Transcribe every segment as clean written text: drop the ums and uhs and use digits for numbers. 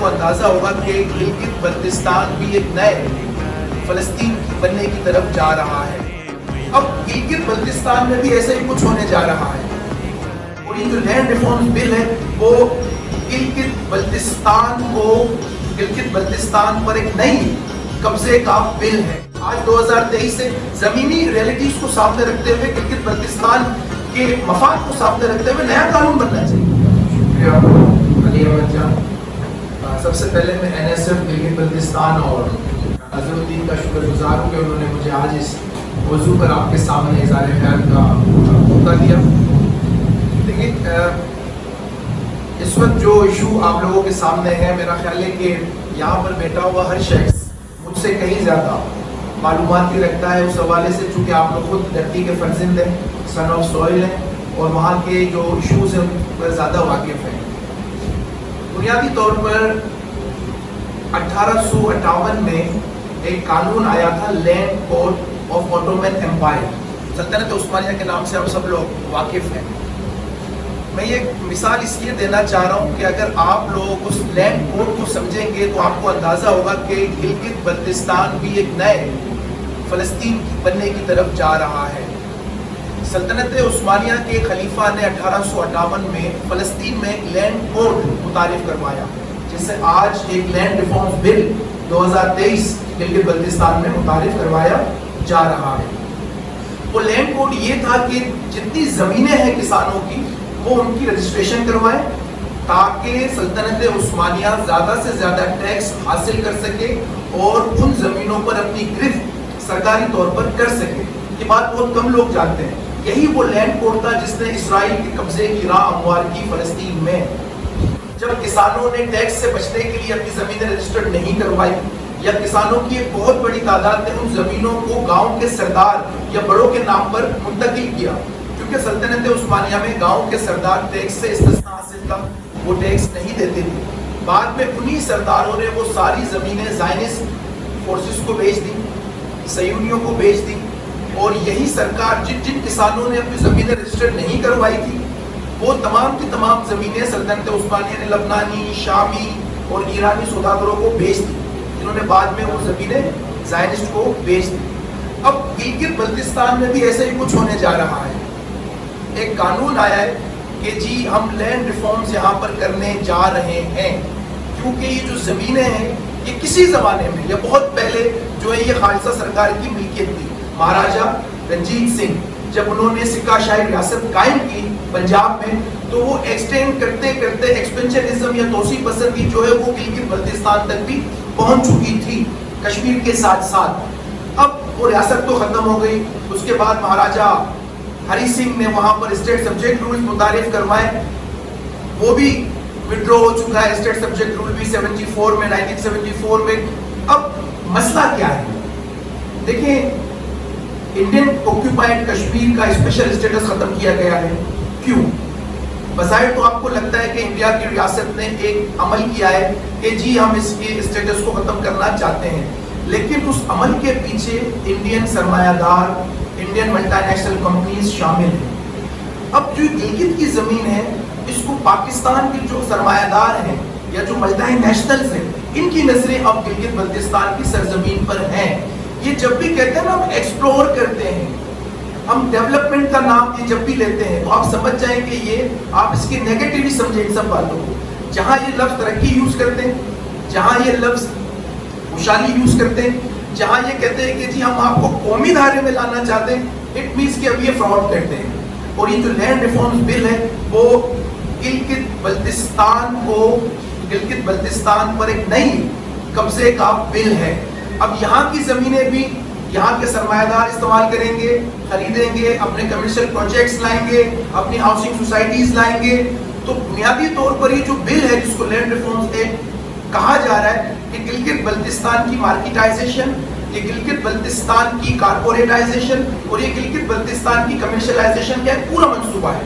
اندازہ ہوگا کہ گلگت بلتستان بھی ایک نئے فلسطین بننے کی طرف جا رہا ہے. اب گلگت بلتستان میں بھی ایسا ہی کچھ ہونے جا رہا ہے. اور یہ جو لینڈ ریفارمز بل ہے وہ گلگت بلتستان پر ایک نئی قبضے کا بل ہے. آج 2023 سے زمینی ریئلٹیز کو سامنے رکھتے ہوئے گلگت بلتستان کے مفاد کو سامنے رکھتے ہوئے نیا قانون بننا چاہیے. شکریہ علی احمد جان. سب سے پہلے میں NSF گلگت بلتستان اور اظہر الدین کا شکر گزار ہوں کہ انہوں نے مجھے آج اس موضوع پر آپ کے سامنے اظہار خیال کا موقع دیا. لیکن اس وقت جو ایشو آپ لوگوں کے سامنے ہے، میرا خیال ہے کہ یہاں پر بیٹھا ہوا ہر شخص مجھ سے کہیں زیادہ معلومات بھی رکھتا ہے اس حوالے سے، چونکہ آپ لوگ خود دھرتی کے فرزند ہیں، سن آف سوئل ہیں، اور وہاں کے جو ایشوز ہیں ان پر زیادہ واقف ہیں. بنیادی طور پر 1858 میں ایک قانون آیا تھا، land code of Ottoman empire, سلطنت عثمانیہ کے نام سے ہم سب لوگ واقف ہیں. میں یہ مثال اس لیے دینا چاہ رہا ہوں کہ اگر آپ لوگ اس لینڈ کوڈ کو سمجھیں گے تو آپ کو اندازہ ہوگا کہ گلگت بلتستان بھی ایک نئے فلسطین بننے کی طرف جا رہا ہے. سلطنت عثمانیہ کے خلیفہ نے 1858 میں فلسطین میں ایک لینڈ کوڈ متعارف کروایا، جسے آج ایک لینڈ ریفارمز بل 2023 گلگت بلتستان میں متعارف کروایا جا رہا ہے. وہ لینڈ کوڈ یہ تھا کہ جتنی زمینیں ہیں کسانوں کی وہ ان کی رجسٹریشن کروائیں تاکہ سلطنت عثمانیہ زیادہ سے زیادہ ٹیکس حاصل کر سکے اور ان زمینوں پر اپنی گرفت سرکاری طور پر کر سکے. یہ بات بہت کم لوگ جانتے ہیں. یہی وہ لینڈ کوڈ تھا جس نے اسرائیل کے قبضے کی راہ ہموار کی فلسطین میں. جب کسانوں نے ٹیکس سے بچنے کے لیے اپنی زمینیں رجسٹرڈ نہیں کروائی، یا کسانوں کی ایک بہت بڑی تعداد نے ان زمینوں کو گاؤں کے سردار یا بڑوں کے نام پر منتقل کیا، کیونکہ سلطنت عثمانیہ میں گاؤں کے سردار ٹیکس سے استثناء حاصل تھا، وہ ٹیکس نہیں دیتے تھے. بعد میں انہی سرداروں نے وہ ساری زمینیں زائنسٹ فورسز کو بیچ دی، صہیونیوں کو بیچ دی، اور یہی سرکار جن کسانوں نے اپنی زمینیں رجسٹرڈ نہیں کروائی تھی وہ تمام کی تمام زمینیں سلطنت عثمانیہ نے لبنانی، شامی اور ایرانی سوداگروں کو بیچ دی، جنہوں نے بعد میں وہ زمینیں زائنسٹ کو بیچ دی. اب گلگت بلتستان میں بھی ایسا ہی کچھ ہونے جا رہا ہے. ایک قانون آیا ہے کہ جی ہم لینڈ ریفارمز یہاں پر کرنے جا رہے ہیں، کیونکہ یہ جو زمینیں ہیں یہ کسی زمانے میں یا بہت پہلے جو ہے یہ خالصہ سرکار کی ملکیت تھی. مہاراجہ رنجیت سنگھ جب انہوں نے سکہ شاہی ریاست قائم کی پنجاب میں تو وہ ایکسٹینڈ کرتے کرتے ایکسپینشنزم یا توسیع پسندی جو ہے وہ گلگت بلتستان تک بھی پہنچ چکی تھی کشمیر کے ساتھ ساتھ. اب وہ ریاست تو ختم ہو گئی. اس کے بعد مہاراجہ ہری سنگھ نے وہاں پر اسٹیٹ سبجیکٹ رول متعارف کروائے، وہ بھی وڈرو ہو چکا ہے اسٹیٹ سبجیکٹ رول بھی 1974 میں. اب مسئلہ کیا ہے؟ دیکھیں، انڈین آکوپائڈ کشمیر کا اسپیشل اسٹیٹس ختم کیا گیا ہے. کیوں؟ بظاہر تو آپ کو لگتا ہے کہ انڈیا کی ریاست نے ایک عمل کیا ہے کہ جی ہم اس کے اسٹیٹس کو ختم کرنا چاہتے ہیں، لیکن اس عمل کے پیچھے انڈین سرمایہ دار، انڈین ملٹی نیشنل کمپنیز شامل ہیں. اب جو گلگت کی زمین ہے اس کو پاکستان کے جو سرمایہ دار ہیں یا جو ملٹی نیشنلز ہیں ان کی نظریں اب گلگت بلتستان کی سرزمین پر ہیں. یہ جب بھی کہتے ہیں نا ہم ایکسپلور کرتے ہیں، ہم ڈیولپمنٹ کا نام یہ جب بھی لیتے ہیں تو آپ سمجھ جائیں کہ یہ آپ اس کی نیگیٹیولی سمجھیں ان سب باتوں کو. جہاں یہ لفظ ترقی یوز کرتے ہیں، جہاں یہ لفظ خوشحالی یوز کرتے ہیں، جہاں یہ کہتے ہیں کہ جی ہم آپ کو قومی دھارے میں لانا چاہتے ہیں، اٹ مینس کہ اب یہ فراڈ کرتے ہیں. اور یہ جو لینڈ ریفارمز بل ہے وہ گلگت بلتستان پر ایک نئی قبضے کا بل ہے. اب یہاں کی زمینیں بھی یہاں کے سرمایہ دار استعمال کریں گے، خریدیں گے، اپنے کمرشل پروجیکٹس لائیں گے، اپنی ہاؤسنگ سوسائٹیز لائیں گے. تو بنیادی طور پر یہ جو بل ہے جس کو لینڈ ریفارمز ایکٹ کہا جا رہا ہے کہ گلگت بلتستان کی مارکیٹائزیشن، یہ گلگت بلتستان کی کارپوریٹائزیشن اور یہ گلگت بلتستان کی کمرشلائزیشن کا ایک پورا منصوبہ ہے.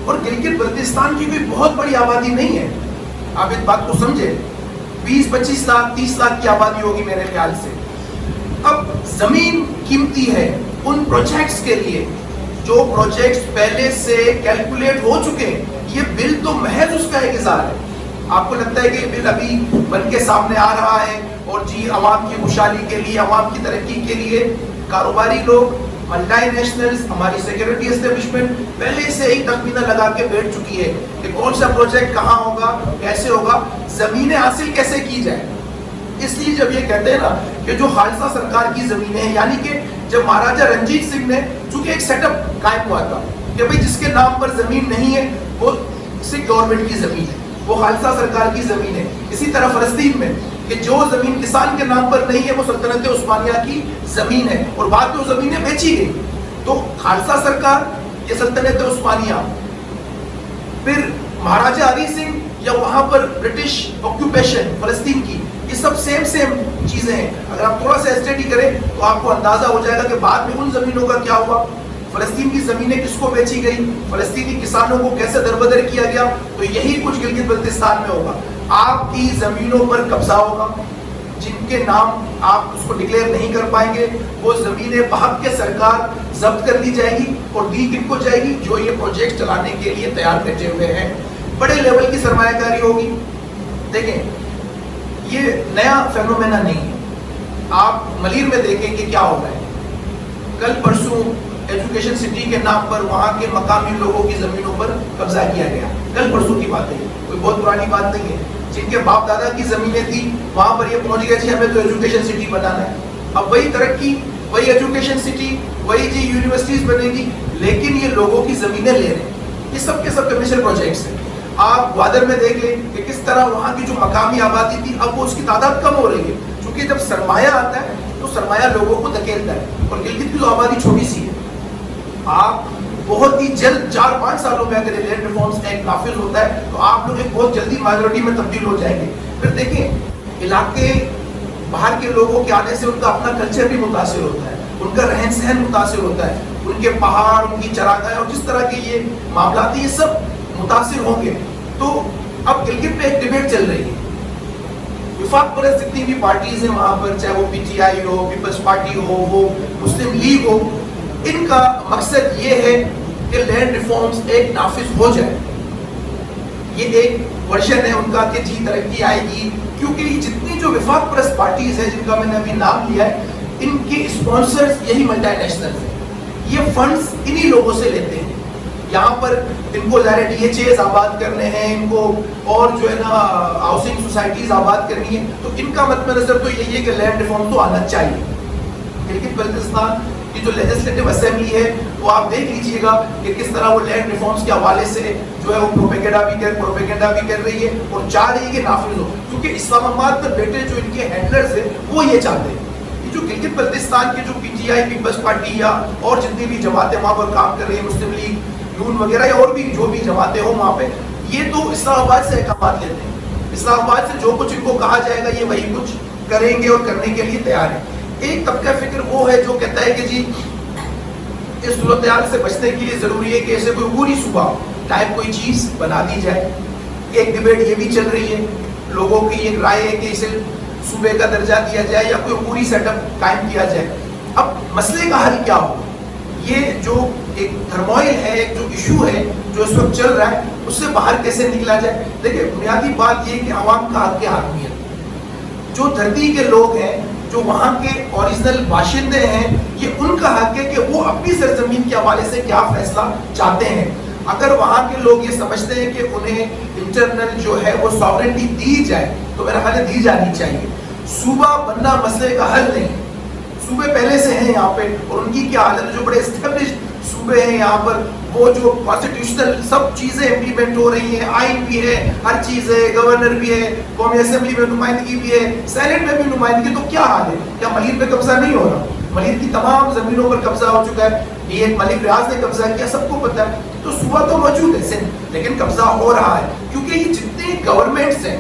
اور گلگت بلتستان کی کوئی بہت بڑی آبادی نہیں ہے، آپ اس بات کو سمجھیں. 20-25 لاکھ 30 لاکھ کی آبادی ہوگی میرے خیال سے. اب زمین قیمتی ہے ان پروجیکٹس کے لیے جو پروجیکٹس پہلے سے کیلکولیٹ ہو چکے ہیں. یہ بل تو محض اس کا ایک اظہار ہے. آپ کو لگتا ہے کہ یہ بل ابھی بن کے سامنے آ رہا ہے اور جی عوام کی خوشحالی کے لیے، عوام کی ترقی کے لیے کاروباری لوگ، ملٹی نیشنلز، ہماری سیکورٹی اسٹیبلشمنٹ پہلے سے ہی تخمینہ لگا کے بیٹھ چکی ہے کہ کون سا پروجیکٹ کہاں ہوگا، کیسے ہوگا، زمینیں حاصل کیسے کی جائے. اس لیے جب یہ کہتے ہیں نا کہ جو خالصہ سرکار کی زمینیں ہیں، یعنی کہ جب مہاراجہ رنجیت سنگھ نے، چونکہ ایک سیٹ اپ قائم ہوا تھا کہ بھئی جس کے نام پر زمین نہیں ہے وہ سکھ گورنمنٹ کی زمین ہے، وہ خالصہ سرکار کی زمین ہے. اسی طرح فلسطین میں کہ جو زمین کسان کے نام پر نہیں ہے وہ سلطنت عثمانیہ کی زمین ہے، اور بعد میں وہ زمینیں بیچی گئی. تو خالصہ سرکار، یہ سلطنت عثمانیہ، پھر مہاراجہ ہری سنگھ یا وہاں پر برٹش آکوپیشن فلسطین کی، یہ سب سیم چیزیں ہیں. اگر آپ تھوڑا سا اسٹڈی کریں تو آپ کو اندازہ ہو جائے گا کہ بعد میں ان زمینوں کا کیا ہوا، فلسطین کی زمینیں کس کو بیچی گئی، فلسطینی کسانوں کو کیسے دربدر کیا گیا. تو یہی کچھ گلگت بلتستان میں ہوگا. آپ کی زمینوں پر قبضہ ہوگا، جن کے نام آپ اس کو ڈکلیئر نہیں کر پائیں گے وہ زمینیں بحق کے سرکار ضبط کر لی جائے گی اور دی کن کو جائے گی، جو یہ پروجیکٹ چلانے کے لیے تیار بیٹھے ہوئے ہیں. بڑے لیول کی سرمایہ کاری ہوگی. دیکھیں یہ نیا فینومینا نہیں ہے. آپ ملیر میں دیکھیں کہ کیا ہو رہا ہے. کل پرسوں ایجوکیشن سٹی کے نام پر وہاں کے مقامی لوگوں کی زمینوں پر قبضہ کیا گیا. کل پرسوں کی بات ہے، کوئی بہت پرانی بات نہیں ہے. جن کے باپ دادا کی زمینیں تھی وہاں پر یہ پہنچ گیا جی ہمیں تو ایجوکیشن سٹی بنانا ہے. اب وہی ترقی، وہی ایجوکیشن سٹی، وہی جی یونیورسٹیز بنے گی، لیکن یہ لوگوں کی زمینیں لے رہے ہیں. یہ سب کے سب کمیشن پروجیکٹس ہیں. آپ گوادر میں دیکھ لیں کہ کس طرح وہاں کی جو مقامی آبادی تھی اب وہ اس کی تعداد کم ہو رہی ہے، کیونکہ جب سرمایہ آتا ہے تو سرمایہ لوگوں کو دھکیلتا ہے. اور گلگت کی جو آبادی چھوٹی سی ہے، آپ بہت ہی جلد 4-5 سالوں میں اگر لینڈ ریفارمز ایکٹ نافذ ہوتا ہے تو آپ لوگ ایک بہت جلدی مائنورٹی میں تبدیل ہو جائیں گے. پھر دیکھیں علاقے باہر کے لوگوں کے آنے سے ان کا اپنا کلچر بھی متاثر ہوتا ہے، ان کا رہن سہن متاثر ہوتا ہے، ان کے پہاڑ، ان کی چراگاہیں اور جس طرح کے یہ معاملات ہیں یہ سب متاثر ہوں گے. تو اب گلگت میں ایک ڈیبیٹ چل رہی ہے. وفاق پرست جتنی بھی پارٹیز ہیں وہاں پر، چاہے وہ پی ٹی آئی ہو، پیپلز پارٹی ہو، وہ مسلم لیگ ہو، ان کا مقصد یہ ہے کہ لینڈ ریفارمز ایک نافذ ہو جائے. یہ ایک ورژن ہے ان کا کہ جی ترقی آئے گی، کیونکہ یہ جتنی جو وفاق پرست پارٹیز ہیں جن کا میں نے ابھی نام لیا ہے، ان کے اسپانسرز یہی ملٹی نیشنلز ہیں. یہ فنڈز انہی لوگوں سے لیتے ہیں. یہاں پر ان کو ظاہر ڈی ایچ ایز آباد کرنے ہیں، ان کو اور جو ہے نا ہاؤسنگ سوسائٹیز آباد کرنی ہے، تو ان کا مد نظر تو یہی ہے کہ لینڈ ریفارم تو آنا چاہیے. لیکن بلتستان کی جو لیجسلیٹو اسمبلی ہے وہ آپ دیکھ لیجئے گا کہ کس طرح وہ لینڈ ریفارمز کے حوالے سے جو ہے وہ پروپیگنڈا بھی کر رہی ہے اور چاہ رہی ہے کہ نافذ ہو، کیونکہ اسلام آباد میں بیٹے جو ان کے ہینڈلرز ہیں وہ یہ چاہتے ہیں. جو گلگت بلتستان کے جو P T I, peoples party یا اور جتنی بھی جماعتیں وہاں پر کام کر رہی ہیں، مسلم لیگ، نون وغیرہ یا اور بھی جو بھی جماعتیں ہوں وہاں پہ، یہ تو اسلام آباد سے احکامات لیتے ہیں. اسلام آباد سے جو کچھ ان کو کہا جائے گا یہ وہی کچھ کریں گے اور کرنے کے لیے تیار ہیں. ایک طبقہ فکر وہ ہے جو کہتا ہے کہ جی اس صورتحال سے بچنے کے لیے ضروری ہے کہ اسے کوئی پوری صوبہ ٹائپ کوئی چیز بنا دی جائے. ایک ڈیبیٹ یہ بھی چل رہی ہے، لوگوں کی ایک رائے ہے کہ اسے صوبے کا درجہ دیا جائے یا کوئی پوری سیٹ اپ قائم کیا جائے. اب مسئلے کا حل کیا ہو؟ یہ جو ایک تھرموئل ہے، ایک جو ایشو ہے جو اس وقت چل رہا ہے، اس سے باہر کیسے نکلا جائے؟ دیکھیں بنیادی بات یہ کہ عوام کا حق حاکمیت، جو دھرتی کے لوگ ہیں، جو وہاں کے اوریجنل باشندے ہیں، یہ ان کا حق ہے کہ وہ اپنی سرزمین کے حوالے سے کیا فیصلہ چاہتے ہیں. اگر وہاں کے لوگ یہ سمجھتے ہیں کہ انہیں انٹرنل جو ہے وہ ساورنٹی دی جائے تو میرا خیال ہے دی جانی چاہیے. صوبہ بننا مسئلے کا حل نہیں. صوبے پہلے سے ہیں یہاں پہ اور ان کی کیا حالت ہے. جو بڑے اسٹیبلش صوبے ہیں یہاں پر، وہ جو کانسٹیٹیوشنل سب چیزیں امپلیمنٹ ہو رہی ہیں، آئین بھی ہے، ہر چیز ہے، گورنر بھی ہے، قومی اسمبلی میں نمائندگی بھی ہے، سینٹ میں بھی نمائندگی. تو کیا حال ہے؟ کیا ملیر پہ قبضہ نہیں ہو رہا؟ ملیر کی تمام زمینوں پر قبضہ ہو چکا ہے. یہ ایک ملک ریاض نے قبضہ کیا، سب کو پتہ ہے. تو صوبہ تو موجود ہے سندھ، لیکن قبضہ ہو رہا ہے کیونکہ یہ جتنے گورنمنٹس ہیں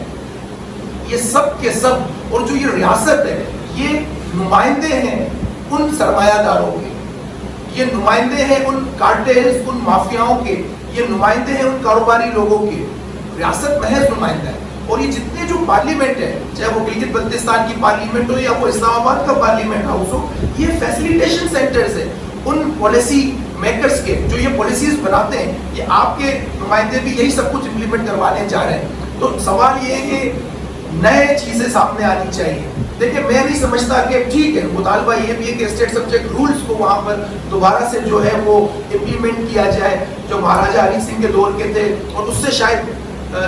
یہ سب کے سب، اور جو یہ ریاست ہے یہ نمائندے ہیں ان سرمایہ داروں کے، یہ نمائندے ہیں ان کارٹیلز، ان مافیاؤں کے، یہ نمائندے ہیں ان کاروباری لوگوں کے. ریاست محض نمائندہ ہے. اور یہ جتنے جو پارلیمنٹ ہے، چاہے وہ گلگت بلتستان کی پارلیمنٹ ہو یا وہ اسلام آباد کا پارلیمنٹ ہاؤس ہو، یہ فیسیلیٹیشن سینٹرز ہیں ان پالیسی میکرز کے جو یہ پالیسیز بناتے ہیں. یہ آپ کے نمائندے بھی یہی سب کچھ امپلیمنٹ کروانے جا رہے ہیں. تو سوال یہ ہے کہ نئے چیزیں سامنے آنی چاہیے. دیکھیں میں نہیں سمجھتا کہ ٹھیک ہے مطالبہ یہ بھی ہے کہ اسٹیٹ سبجیکٹ رولز کو وہاں پر دوبارہ سے جو ہے وہ امپلیمنٹ کیا جائے جو مہاراجہ ہری سنگھ کے دور کے تھے, اور اس سے شاید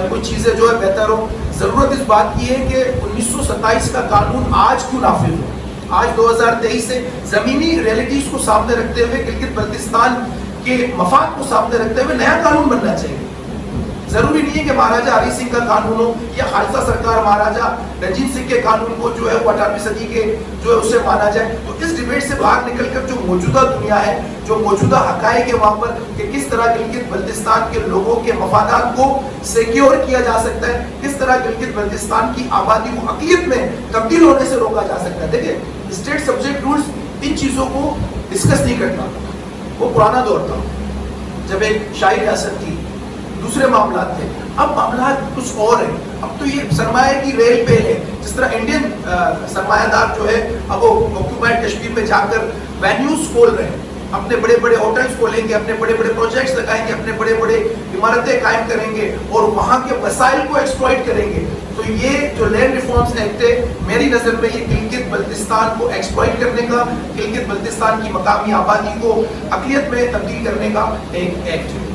کچھ چیزیں جو ہے بہتر ہو. ضرورت اس بات کی ہے کہ 1927 کا قانون آج کیوں نافذ ہو. آج 2023 سے زمینی ریئلٹیز کو سامنے رکھتے ہوئے, گلگت بلتستان کے مفاد کو سامنے رکھتے ہوئے نیا قانون بننا چاہیے. ضروری نہیں ہے کہ مہاراجہ ہری سنگھ کا قانون ہو یا خالصہ سرکار مہاراجہ رنجیت سنگھ کے قانون کو جو ہے وہ 18ویں صدی کے جو ہے اسے مانا جائے. تو اس ڈیبیٹ سے باہر نکل کر جو موجودہ دنیا ہے, جو موجودہ حقائق ہے وہاں پر کہ کس طرح گلگت بلتستان کے لوگوں کے مفادات کو سیکیور کیا جا سکتا ہے, کس طرح گلگت بلتستان کی آبادی کو اقلیت میں تبدیل ہونے سے روکا جا سکتا ہے. دیکھیں اسٹیٹ سبجیکٹ رولز ان چیزوں کو ڈسکس نہیں کرتا, وہ پرانا دور تھا جب ایک شاہی ریاست تھی, دوسرے معاملات تھے. اب معاملات کچھ اور ہیں. اب تو یہ سرمایہ کی ریل پہ ہے. جس طرح انڈین سرمایہ دار جو ہے اب وہ آکوپائڈ کشمیر میں جا کر وینیوز کھول رہے ہیں, اپنے بڑے بڑے ہوٹلز کھولیں گے, اپنے بڑے بڑے پروجیکٹس لگائیں گے, اپنے بڑے بڑے عمارتیں قائم کریں گے اور وہاں کے وسائل کو ایکسپلائٹ کریں گے. تو یہ جو لینڈ ریفارمز ایکٹ ہے میری نظر میں یہ گلگت بلتستان کو ایکسپلائٹ کرنے کا, گلگت بلتستان کی مقامی آبادی کو اقلیت میں تبدیل کرنے کا ایک ایکٹ ہے.